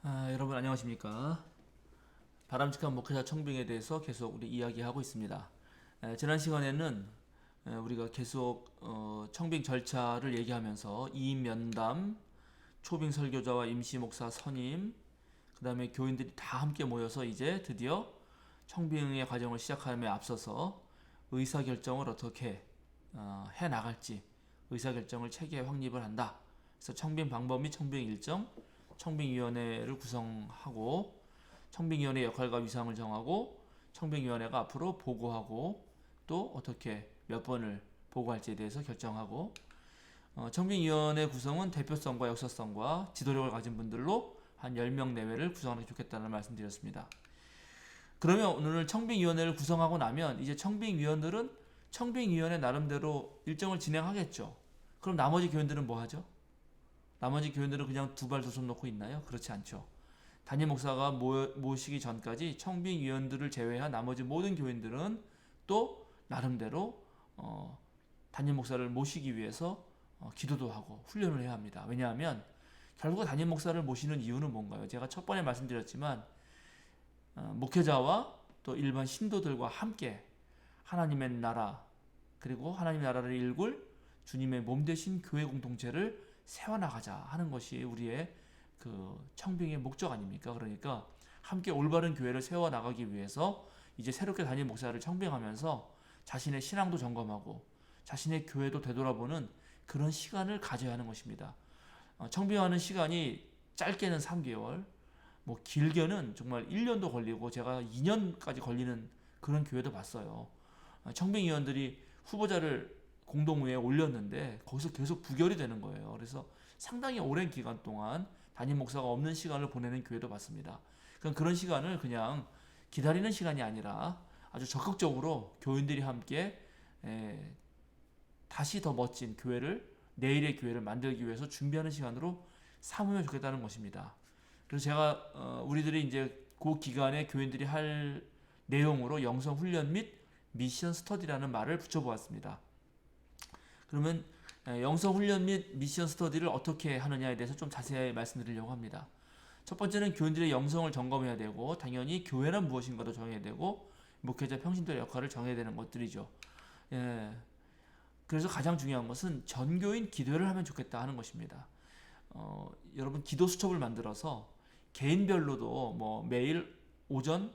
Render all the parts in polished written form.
여러분 안녕하십니까? 바람직한 목회자 청빙에 대해서 계속 우리 이야기하고 있습니다. 지난 시간에는 우리가 계속 청빙 절차를 얘기하면서 이인 면담, 초빙 설교자와 임시 목사 선임, 그 다음에 교인들이 다 함께 모여서 이제 드디어 청빙의 과정을 시작함에 앞서서 의사결정을 어떻게 해 나갈지 의사결정을 체계에 확립을 한다. 그래서 청빙 방법 및 청빙 일정, 청빙위원회를 구성하고 청빙위원회 역할과 위상을 정하고 청빙위원회가 앞으로 보고하고 또 어떻게 몇 번을 보고할지에 대해서 결정하고 청빙위원회 구성은 대표성과 역사성과 지도력을 가진 분들로 한 10명 내외를 구성하는 게 좋겠다는 말씀드렸습니다. 그러면 오늘 청빙위원회를 구성하고 나면 이제 청빙위원들은 청빙위원회 나름대로 일정을 진행하겠죠. 그럼 나머지 교인들은 뭐 하죠? 나머지 교인들은 그냥 두 발 두 손 놓고 있나요? 그렇지 않죠. 담임 목사가 모시기 전까지 청빙위원들을 제외한 나머지 모든 교인들은 또 나름대로 담임 목사를 모시기 위해서 기도도 하고 훈련을 해야 합니다. 왜냐하면 결국 담임 목사를 모시는 이유는 뭔가요? 제가 첫 번에 말씀드렸지만 목회자와 또 일반 신도들과 함께 하나님의 나라 그리고 하나님의 나라를 일굴 주님의 몸 되신 교회 공동체를 세워나가자 하는 것이 우리의 그 청빙의 목적 아닙니까? 그러니까 함께 올바른 교회를 세워나가기 위해서 이제 새롭게 담임 목사를 청빙하면서 자신의 신앙도 점검하고 자신의 교회도 되돌아보는 그런 시간을 가져야 하는 것입니다. 청빙하는 시간이 짧게는 3개월, 뭐 길게는 정말 1년도 걸리고 제가 2년까지 걸리는 그런 교회도 봤어요. 청빙위원들이 후보자를 공동회에 올렸는데 거기서 계속 부결이 되는 거예요. 그래서 상당히 오랜 기간 동안 담임 목사가 없는 시간을 보내는 교회도 봤습니다. 그런 시간을 그냥 기다리는 시간이 아니라 아주 적극적으로 교인들이 함께 다시 더 멋진 교회를 내일의 교회를 만들기 위해서 준비하는 시간으로 삼으면 좋겠다는 것입니다. 그래서 제가 우리들이 이제 그 기간에 교인들이 할 내용으로 영성 훈련 및 미션 스터디라는 말을 붙여보았습니다. 그러면 영성 훈련 및 미션 스터디를 어떻게 하느냐에 대해서 좀 자세히 말씀드리려고 합니다. 첫 번째는 교인들의 영성을 점검해야 되고 당연히 교회란 무엇인가도 정해야 되고 목회자 평신도의 역할을 정해야 되는 것들이죠. 예, 그래서 가장 중요한 것은 전교인 기도를 하면 좋겠다 하는 것입니다. 여러분 기도 수첩을 만들어서 개인별로도 뭐 매일 오전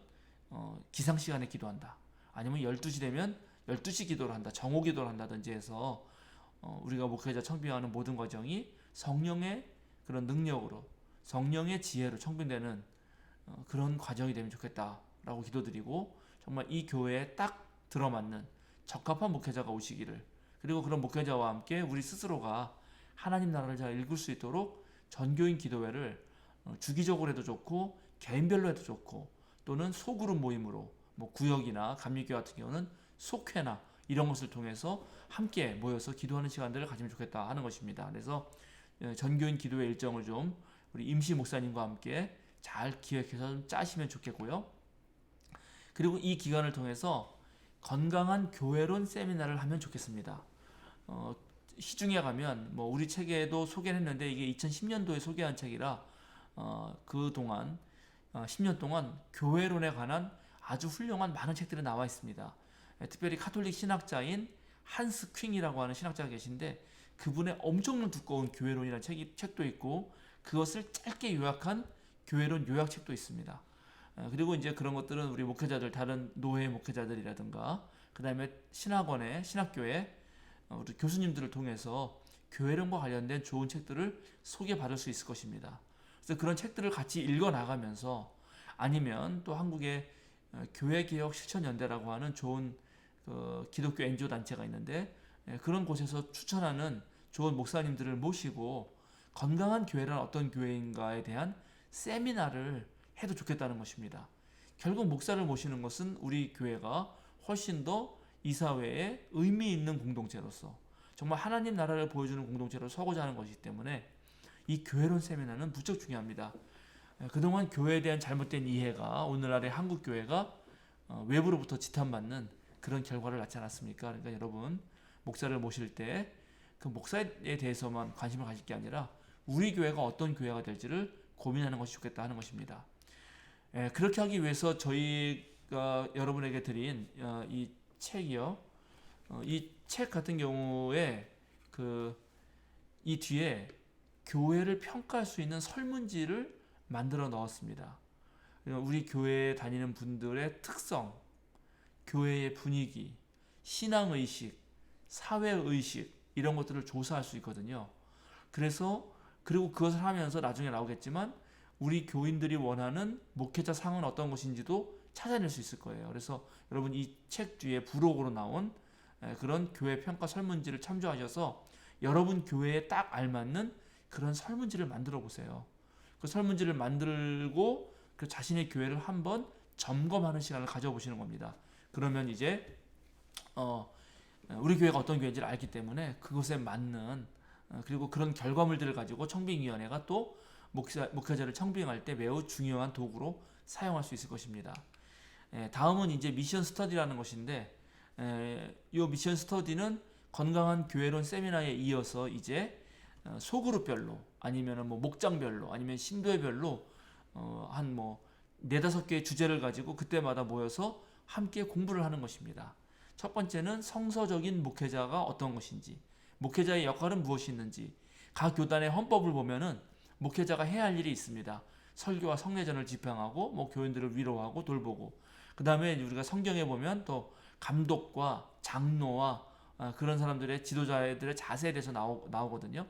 기상 시간에 기도한다. 아니면 12시 되면 12시 기도를 한다. 정오 기도를 한다든지 해서 우리가 목회자 청빙하는 모든 과정이 성령의 그런 능력으로 성령의 지혜로 청빙되는 그런 과정이 되면 좋겠다라고 기도드리고 정말 이 교회에 딱 들어맞는 적합한 목회자가 오시기를 그리고 그런 목회자와 함께 우리 스스로가 하나님 나라를 잘 읽을 수 있도록 전교인 기도회를 주기적으로 해도 좋고 개인별로 해도 좋고 또는 소그룹 모임으로 뭐 구역이나 감리교 같은 경우는 속회나 이런 것을 통해서 함께 모여서 기도하는 시간들을 가지면 좋겠다 하는 것입니다. 그래서 전교인 기도회 일정을 좀 우리 임시 목사님과 함께 잘 기획해서 좀 짜시면 좋겠고요. 그리고 이 기간을 통해서 건강한 교회론 세미나를 하면 좋겠습니다. 시중에 가면 뭐 우리 책에도 소개를 했는데 이게 2010년도에 소개한 책이라 그 동안 10년 동안 교회론에 관한 아주 훌륭한 많은 책들이 나와 있습니다. 특별히 카톨릭 신학자인 한스 퀼이라고 하는 신학자가 계신데 그분의 엄청난 두꺼운 교회론이라는 책도 있고 그것을 짧게 요약한 교회론 요약책도 있습니다. 그리고 이제 그런 것들은 우리 목회자들 다른 노회 목회자들이라든가 그 다음에 신학원에 신학교에 우리 교수님들을 통해서 교회론과 관련된 좋은 책들을 소개받을 수 있을 것입니다. 그래서 그런 책들을 같이 읽어 나가면서 아니면 또 한국의 교회개혁 실천연대라고 하는 좋은 기독교 NGO 단체가 있는데 그런 곳에서 추천하는 좋은 목사님들을 모시고 건강한 교회란 어떤 교회인가에 대한 세미나를 해도 좋겠다는 것입니다. 결국 목사를 모시는 것은 우리 교회가 훨씬 더 이 사회에 의미 있는 공동체로서 정말 하나님 나라를 보여주는 공동체로 서고자 하는 것이기 때문에 이 교회론 세미나는 무척 중요합니다. 그동안 교회에 대한 잘못된 이해가 오늘날의 한국 교회가 외부로부터 지탄받는 그런 결과를 낳지 않았습니까? 그러니까 여러분 목사를 모실 때 그 목사에 대해서만 관심을 가질 게 아니라 우리 교회가 어떤 교회가 될지를 고민하는 것이 좋겠다 하는 것입니다. 그렇게 하기 위해서 저희가 여러분에게 드린 이 책이요. 이 책 같은 경우에 이 뒤에 교회를 평가할 수 있는 설문지를 만들어 넣었습니다. 우리 교회에 다니는 분들의 특성, 교회의 분위기, 신앙의식, 사회의식 이런 것들을 조사할 수 있거든요. 그리고 그것을 하면서 나중에 나오겠지만 우리 교인들이 원하는 목회자 상은 어떤 것인지도 찾아낼 수 있을 거예요. 그래서 여러분 이 책 뒤에 부록으로 나온 그런 교회 평가 설문지를 참조하셔서 여러분 교회에 딱 알맞는 그런 설문지를 만들어 보세요. 그 설문지를 만들고 그 자신의 교회를 한번 점검하는 시간을 가져보시는 겁니다. 그러면 이제 우리 교회가 어떤 교회인지를 알기 때문에 그것에 맞는 그리고 그런 결과물들을 가지고 청빙위원회가 또 목회자를 청빙할 때 매우 중요한 도구로 사용할 수 있을 것입니다. 다음은 이제 미션 스터디라는 것인데 이 미션 스터디는 건강한 교회론 세미나에 이어서 이제 소그룹별로 아니면 뭐 목장별로 아니면 신도회별로 한 뭐 4-5개의 주제를 가지고 그때마다 모여서 함께 공부를 하는 것입니다. 첫 번째는 성서적인 목회자가 어떤 것인지, 목회자의 역할은 무엇이 있는지, 각 교단의 헌법을 보면은 목회자가 해야 할 일이 있습니다. 설교와 성례전을 집행하고 뭐 교인들을 위로하고 돌보고, 그 다음에 우리가 성경에 보면 또 감독과 장로와 그런 사람들의 지도자들의 자세에 대해서 나오거든요.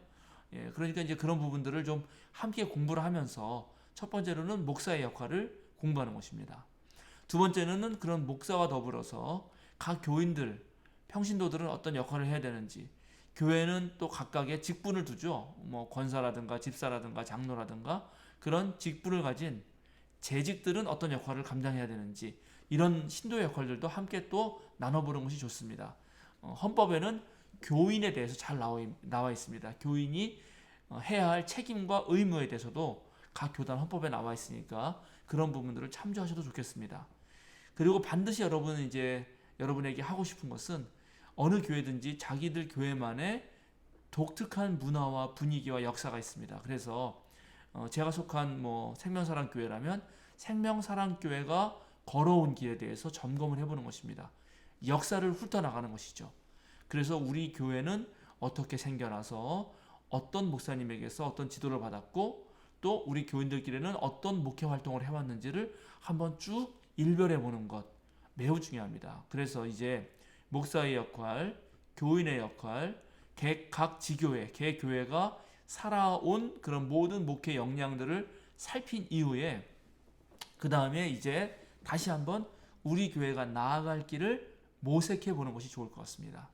그러니까 이제 그런 부분들을 좀 함께 공부를 하면서 첫 번째로는 목사의 역할을 공부하는 것입니다. 두 번째는 그런 목사와 더불어서 각 교인들, 평신도들은 어떤 역할을 해야 되는지, 교회는 또 각각의 직분을 두죠. 뭐 권사라든가 집사라든가 장로라든가 그런 직분을 가진 재직들은 어떤 역할을 감당해야 되는지, 이런 신도의 역할들도 함께 또 나눠보는 것이 좋습니다. 헌법에는 교인에 대해서 잘 나와 있습니다. 교인이 해야 할 책임과 의무에 대해서도 각 교단 헌법에 나와 있으니까 그런 부분들을 참조하셔도 좋겠습니다. 그리고 반드시 여러분은 이제 여러분에게 하고 싶은 것은 어느 교회든지 자기들 교회만의 독특한 문화와 분위기와 역사가 있습니다. 그래서 제가 속한 뭐 생명사랑교회라면 생명사랑교회가 걸어온 길에 대해서 점검을 해보는 것입니다. 역사를 훑어나가는 것이죠. 그래서 우리 교회는 어떻게 생겨나서 어떤 목사님에게서 어떤 지도를 받았고 또 우리 교인들끼리는 어떤 목회 활동을 해왔는지를 한번 쭉 일별해 보는 것 매우 중요합니다. 그래서 이제 목사의 역할, 교인의 역할, 각 지교회, 개 교회가 살아온 그런 모든 목회 역량들을 살핀 이후에 그 다음에 이제 다시 한번 우리 교회가 나아갈 길을 모색해 보는 것이 좋을 것 같습니다.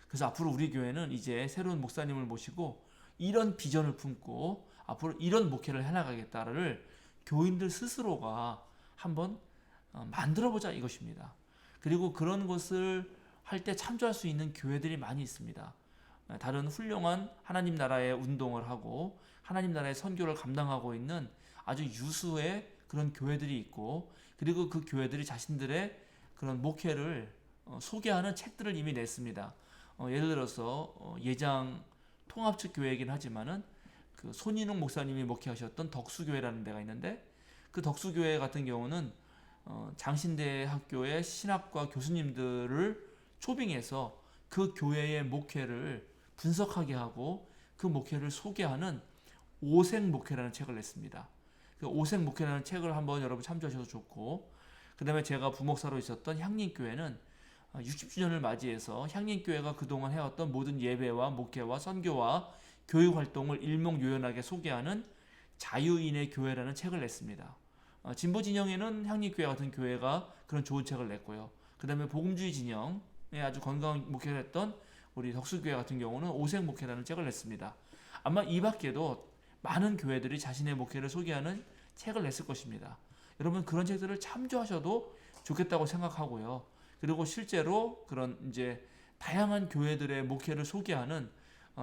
그래서 앞으로 우리 교회는 이제 새로운 목사님을 모시고 이런 비전을 품고 앞으로 이런 목회를 해나가겠다를 교인들 스스로가 한번 만들어보자 이것입니다. 그리고 그런 것을 할 때 참조할 수 있는 교회들이 많이 있습니다. 다른 훌륭한 하나님 나라의 운동을 하고 하나님 나라의 선교를 감당하고 있는 아주 유수의 그런 교회들이 있고, 그리고 그 교회들이 자신들의 그런 목회를 소개하는 책들을 이미 냈습니다. 예를 들어서 예장 통합측 교회이긴 하지만은 그 손인웅 목사님이 목회하셨던 덕수교회라는 데가 있는데, 그 덕수교회 같은 경우는 장신대 학교의 신학과 교수님들을 초빙해서 그 교회의 목회를 분석하게 하고 그 목회를 소개하는 오색 목회라는 책을 냈습니다. 그 오색 목회라는 책을 한번 여러분 참조하셔도 좋고, 그 다음에 제가 부목사로 있었던 향림교회는 60주년을 맞이해서 향림교회가 그동안 해왔던 모든 예배와 목회와 선교와 교육 활동을 일목요연하게 소개하는 자유인의 교회라는 책을 냈습니다. 진보 진영에는 향림교회 같은 교회가 그런 좋은 책을 냈고요. 그 다음에 복음주의 진영에 아주 건강한 목회를 했던 우리 덕수교회 같은 경우는 오색 목회라는 책을 냈습니다. 아마 이 밖에도 많은 교회들이 자신의 목회를 소개하는 책을 냈을 것입니다. 여러분 그런 책들을 참조하셔도 좋겠다고 생각하고요. 그리고 실제로 그런 이제 다양한 교회들의 목회를 소개하는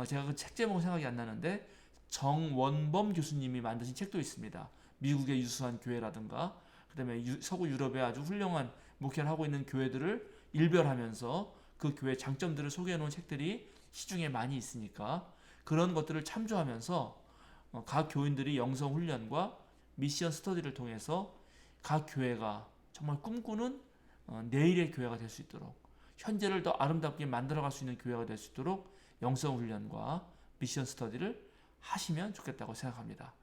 제가 그 책 제목은 생각이 안 나는데 정원범 교수님이 만드신 책도 있습니다. 미국의 유수한 교회라든가 그다음에 서구 유럽의 아주 훌륭한 목회를 하고 있는 교회들을 일별하면서 그 교회 장점들을 소개해 놓은 책들이 시중에 많이 있으니까 그런 것들을 참조하면서 각 교인들이 영성 훈련과 미션 스터디를 통해서 각 교회가 정말 꿈꾸는 내일의 교회가 될 수 있도록, 현재를 더 아름답게 만들어갈 수 있는 교회가 될 수 있도록 영성 훈련과 미션 스터디를 하시면 좋겠다고 생각합니다.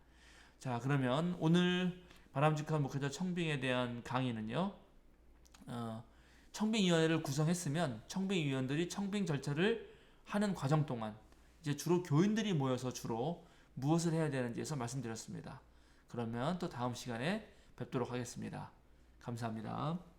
자, 그러면 오늘 바람직한 목회자 청빙에 대한 강의는요, 청빙위원회를 구성했으면 청빙위원들이 청빙 절차를 하는 과정 동안 이제 주로 교인들이 모여서 주로 무엇을 해야 되는지에서 말씀드렸습니다. 그러면 또 다음 시간에 뵙도록 하겠습니다. 감사합니다.